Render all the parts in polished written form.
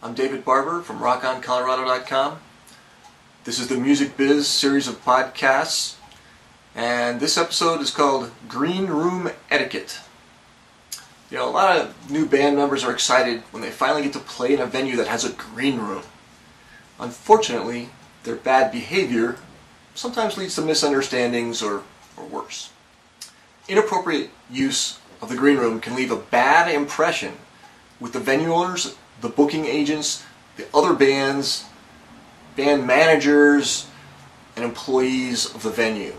I'm David Barber from rockoncolorado.com. This is the Music Biz series of podcasts, and this episode is called Green Room Etiquette. You know, a lot of new band members are excited when they finally get to play in a venue that has a green room. Unfortunately, their bad behavior sometimes leads to misunderstandings or worse. Inappropriate use of the green room can leave a bad impression with the venue owners, the booking agents, the other bands, band managers, and employees of the venue.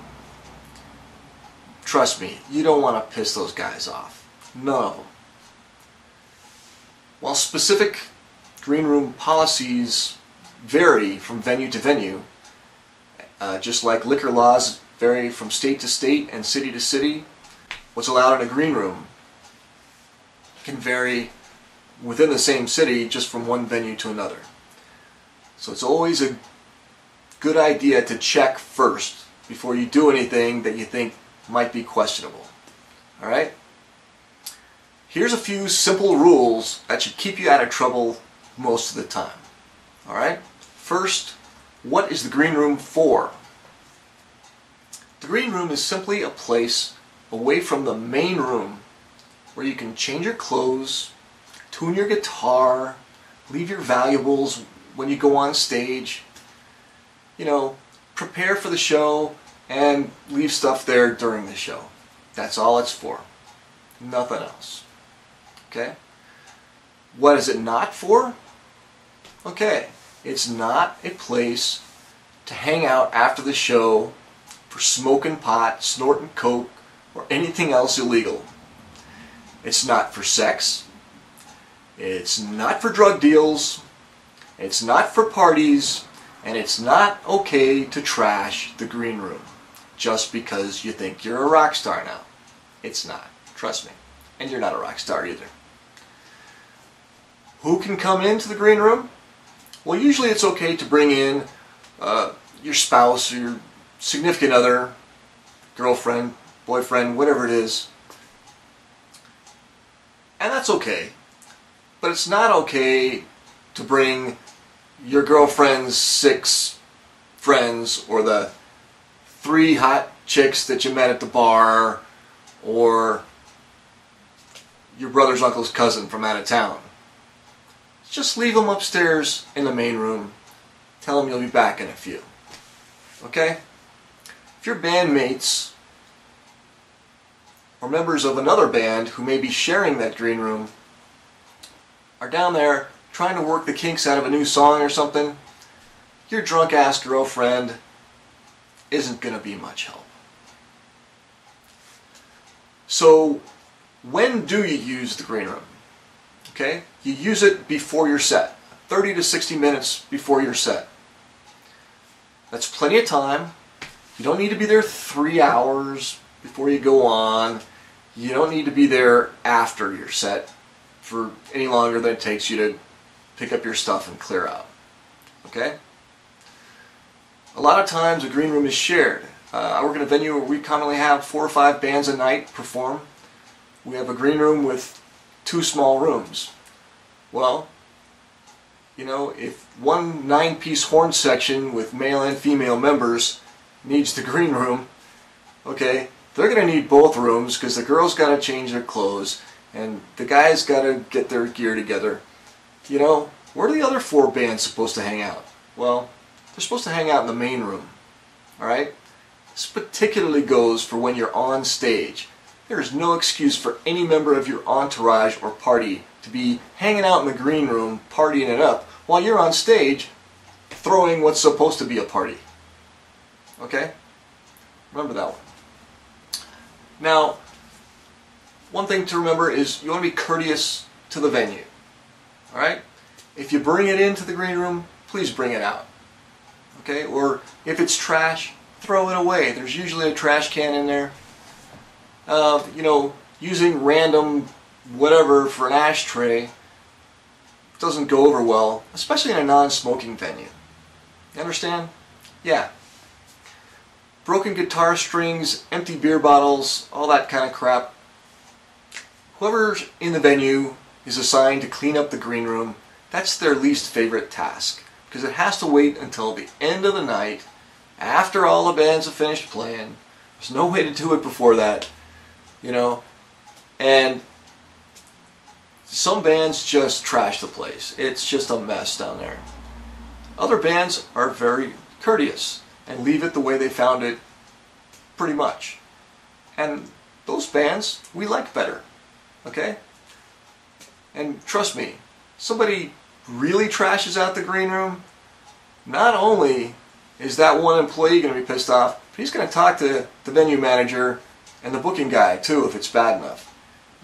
Trust me, you don't want to piss those guys off. None of them. While specific green room policies vary from venue to venue, just like liquor laws vary from state to state and city to city, what's allowed in a green room can vary within the same city just from one venue to another. So it's always a good idea to check first before you do anything that you think might be questionable. Alright? Here's a few simple rules that should keep you out of trouble most of the time. Alright? First, what is the green room for? The green room is simply a place away from the main room where you can change your clothes, tune your guitar, leave your valuables when you go on stage, you know, prepare for the show, and leave stuff there during the show. That's all it's for. Nothing else. Okay? What is it not for? Okay, it's not a place to hang out after the show for smoking pot, snorting coke, or anything else illegal. It's not for sex. It's not for drug deals. It's not for parties. And it's not okay to trash the green room just because you think you're a rock star now. It's not. Trust me. And you're not a rock star either. Who can come into the green room? Well, usually it's okay to bring in your spouse or your significant other, girlfriend, boyfriend, whatever it is. And that's okay. But it's not okay to bring your girlfriend's 6 friends or the 3 hot chicks that you met at the bar or your brother's uncle's cousin from out of town. Just leave them upstairs in the main room. Tell them you'll be back in a few. Okay? If your bandmates or members of another band who may be sharing that green room are down there trying to work the kinks out of a new song or something, your drunk ass girlfriend isn't going to be much help. So when do you use the green room? Okay? You use it before your set. 30 to 60 minutes before your set. That's plenty of time. You don't need to be there 3 hours before you go on. You don't need to be there after your set for any longer than it takes you to pick up your stuff and clear out. Okay? A lot of times a green room is shared. I work in a venue where we commonly have 4 or 5 bands a night perform. We have a green room with 2 small rooms. Well, you know, if one 9-piece horn section with male and female members needs the green room, okay, they're going to need both rooms because the girls got to change their clothes and the guys got to get their gear together. You know, where are the other 4 bands supposed to hang out? Well, they're supposed to hang out in the main room. Alright? This particularly goes for when you're on stage. There is no excuse for any member of your entourage or party to be hanging out in the green room, partying it up, while you're on stage throwing what's supposed to be a party. Okay? Remember that one. Now, one thing to remember is you want to be courteous to the venue. Alright? If you bring it into the green room, please bring it out. Okay? Or if it's trash, throw it away. There's usually a trash can in there. You know, using random whatever for an ashtray doesn't go over well, especially in a non-smoking venue. You understand? Yeah. Broken guitar strings, empty beer bottles, all that kind of crap. Whoever's in the venue is assigned to clean up the green room That's their least favorite task, because it has to wait until the end of the night, after all the bands have finished playing. There's no way to do it before that, you know. And some bands just trash the place. It's just a mess down there. Other bands are very courteous and leave it the way they found it, pretty much. And those bands we like better, okay? And trust me, somebody really trashes out the green room, not only is that one employee going to be pissed off, but he's going to talk to the venue manager and the booking guy too if it's bad enough.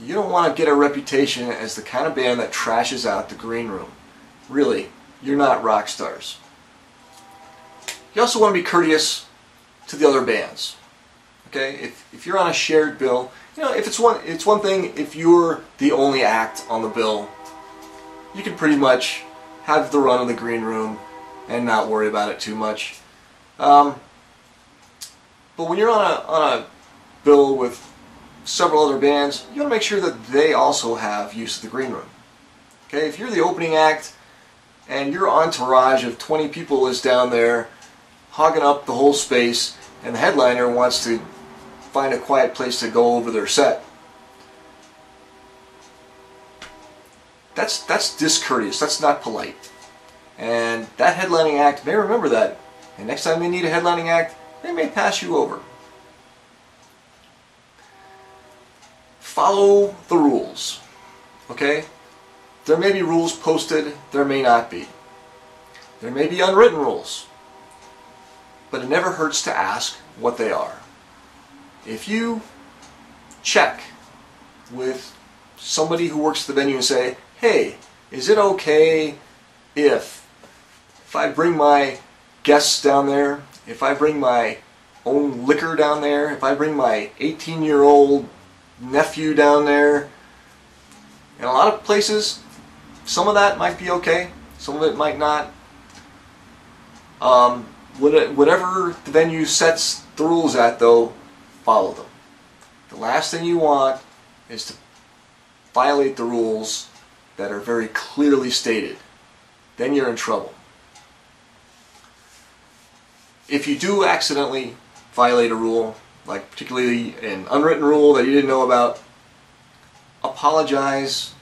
You don't want to get a reputation as the kind of band that trashes out the green room. Really, you're not rock stars. You also want to be courteous to the other bands. Okay, if you're on a shared bill, you know, if it's one thing if you're the only act on the bill, you can pretty much have the run of the green room and not worry about it too much. But when you're on a bill with several other bands, you want to make sure that they also have use of the green room. Okay, if you're the opening act and your entourage of 20 people is down there hogging up the whole space, and the headliner wants to find a quiet place to go over their set, that's discourteous. That's not polite. And that headlining act may remember that, and next time they need a headlining act, they may pass you over. Follow the rules. Okay? There may be rules posted, there may not be. There may be unwritten rules. But it never hurts to ask what they are. If you check with somebody who works at the venue and say, hey, is it okay if I bring my guests down there, if I bring my own liquor down there, if I bring my 18-year-old nephew down there? In a lot of places, some of that might be okay, some of it might not. Whatever the venue sets the rules at, though, follow them. The last thing you want is to violate the rules that are very clearly stated. Then you're in trouble. If you do accidentally violate a rule, like particularly an unwritten rule that you didn't know about, apologize.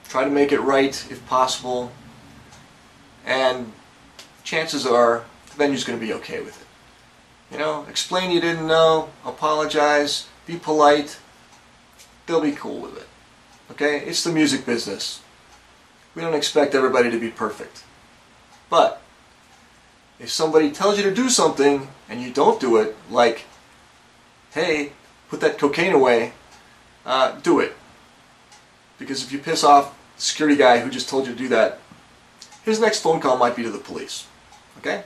Try to make it right if possible. And chances are the venue's going to be okay with it. You know, explain you didn't know, apologize, be polite. They'll be cool with it. Okay? It's the music business. We don't expect everybody to be perfect. But if somebody tells you to do something and you don't do it, like, hey, put that cocaine away, do it. Because if you piss off the security guy who just told you to do that, his next phone call might be to the police. Okay?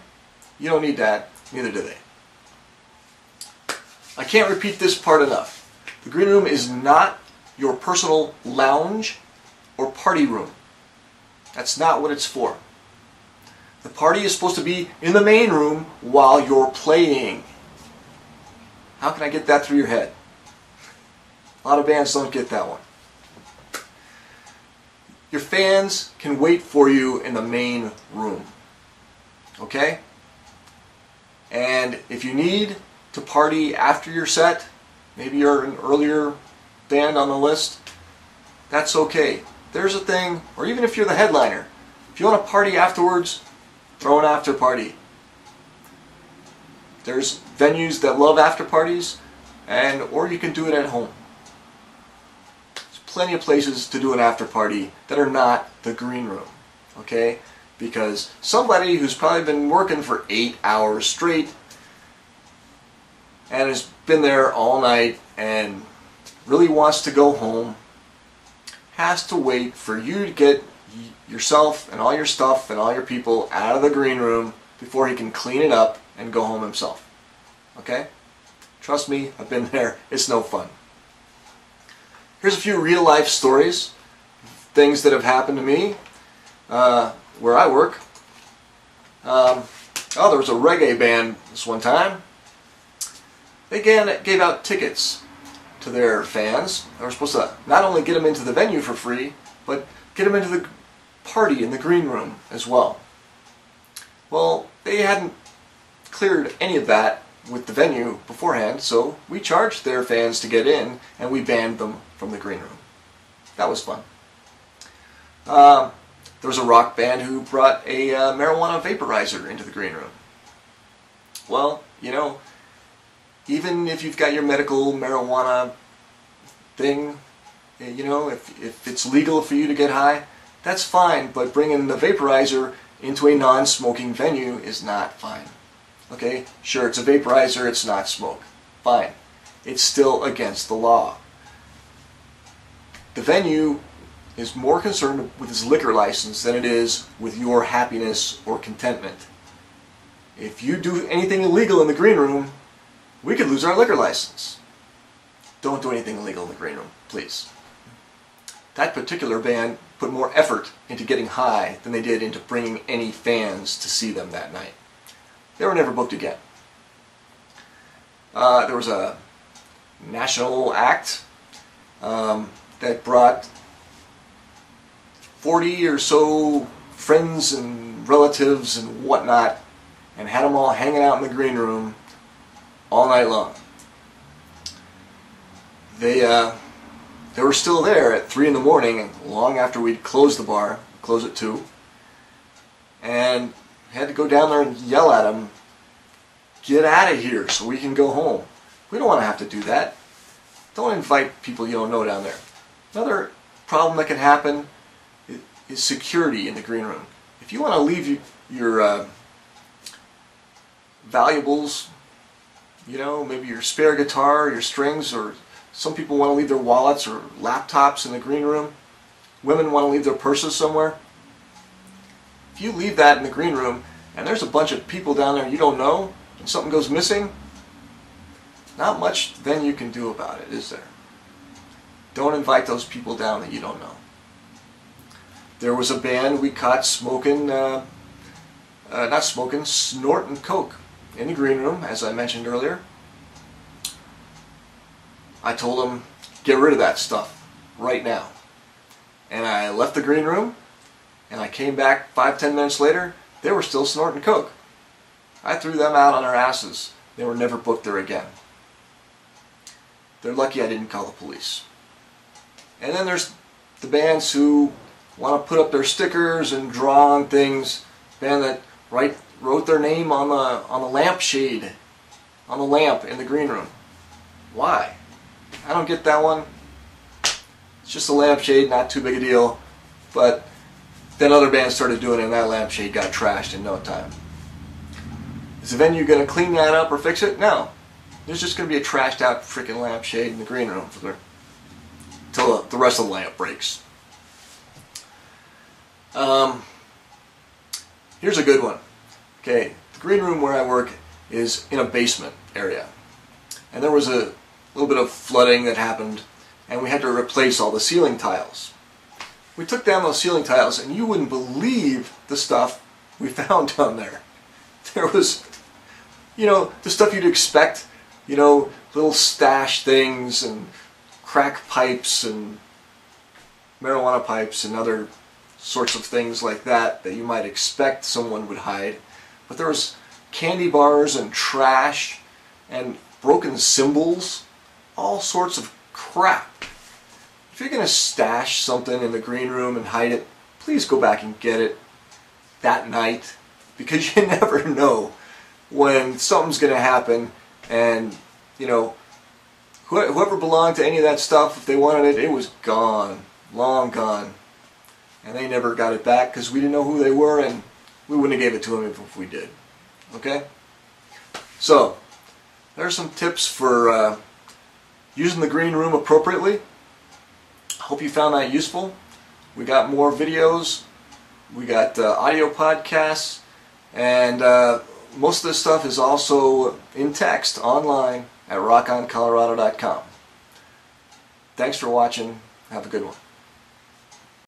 You don't need that. Neither do they. I can't repeat this part enough. The green room is not your personal lounge or party room. That's not what it's for. The party is supposed to be in the main room while you're playing. How can I get that through your head? A lot of bands don't get that one. Your fans can wait for you in the main room. Okay? And if you need to party after your set, maybe you're an earlier band on the list, that's okay. There's a thing, or even if you're the headliner, if you want to party afterwards, throw an after party. There's venues that love after parties, or you can do it at home. There's plenty of places to do an after party that are not the green room, okay? Because somebody who's probably been working for 8 hours straight and has been there all night and really wants to go home has to wait for you to get yourself and all your stuff and all your people out of the green room before he can clean it up and go home himself. Okay? Trust me, I've been there. It's no fun. Here's a few real life stories, things that have happened to me where I work. There was a reggae band this one time. They gave out tickets to their fans. They were supposed to not only get them into the venue for free, but get them into the party in the green room as well. Well, they hadn't cleared any of that with the venue beforehand, so we charged their fans to get in, and we banned them from the green room. That was fun. There was a rock band who brought a marijuana vaporizer into the green room. Well, you know, even if you've got your medical marijuana thing, you know, if it's legal for you to get high, that's fine, but bringing the vaporizer into a non-smoking venue is not fine. Okay, sure, it's a vaporizer, it's not smoke. Fine. It's still against the law. The venue is more concerned with its liquor license than it is with your happiness or contentment. If you do anything illegal in the green room, we could lose our liquor license. Don't do anything illegal in the green room, please. That particular band put more effort into getting high than they did into bringing any fans to see them that night. They were never booked again. There was a national act that brought 40 or so friends and relatives and whatnot, and had them all hanging out in the green room all night long. They were still there at 3 in the morning, long after we'd closed the bar, close at 2, and had to go down there and yell at them, "Get out of here so we can go home." We don't want to have to do that. Don't invite people you don't know down there. Another problem that can happen is security in the green room. If you want to leave your valuables, you know, maybe your spare guitar, your strings, or some people want to leave their wallets or laptops in the green room. Women want to leave their purses somewhere. If you leave that in the green room and there's a bunch of people down there you don't know and something goes missing, not much then you can do about it, is there? Don't invite those people down that you don't know. There was a band we caught smoking, snorting coke in the green room, as I mentioned earlier. I told them, get rid of that stuff right now. And I left the green room, and I came back 5-10 minutes later, they were still snorting coke. I threw them out on their asses. They were never booked there again. They're lucky I didn't call the police. And then there's the bands who want to put up their stickers and draw on things. Band that wrote their name on the lampshade, on the lamp in the green room. Why? I don't get that one. It's just a lampshade, not too big a deal. But then other bands started doing it and that lampshade got trashed in no time. Is the venue going to clean that up or fix it? No. There's just going to be a trashed out freaking lampshade in the green room until the rest of the lamp breaks. Here's a good one. Okay, the green room where I work is in a basement area. And there was a little bit of flooding that happened, and we had to replace all the ceiling tiles. We took down those ceiling tiles, and you wouldn't believe the stuff we found down there. There was, you know, the stuff you'd expect, you know, little stash things and crack pipes and marijuana pipes and other sorts of things like that you might expect someone would hide. But there was candy bars and trash and broken cymbals, all sorts of crap. If you're going to stash something in the green room and hide it, please go back and get it that night, because you never know when something's going to happen, and you know, whoever belonged to any of that stuff, if they wanted it, it was gone, long gone. And they never got it back because we didn't know who they were, and we wouldn't have gave it to them if we did. Okay? So, there's some tips for using the green room appropriately. I hope you found that useful. We got more videos. We got audio podcasts. And most of this stuff is also in text online at rockoncolorado.com. Thanks for watching. Have a good one.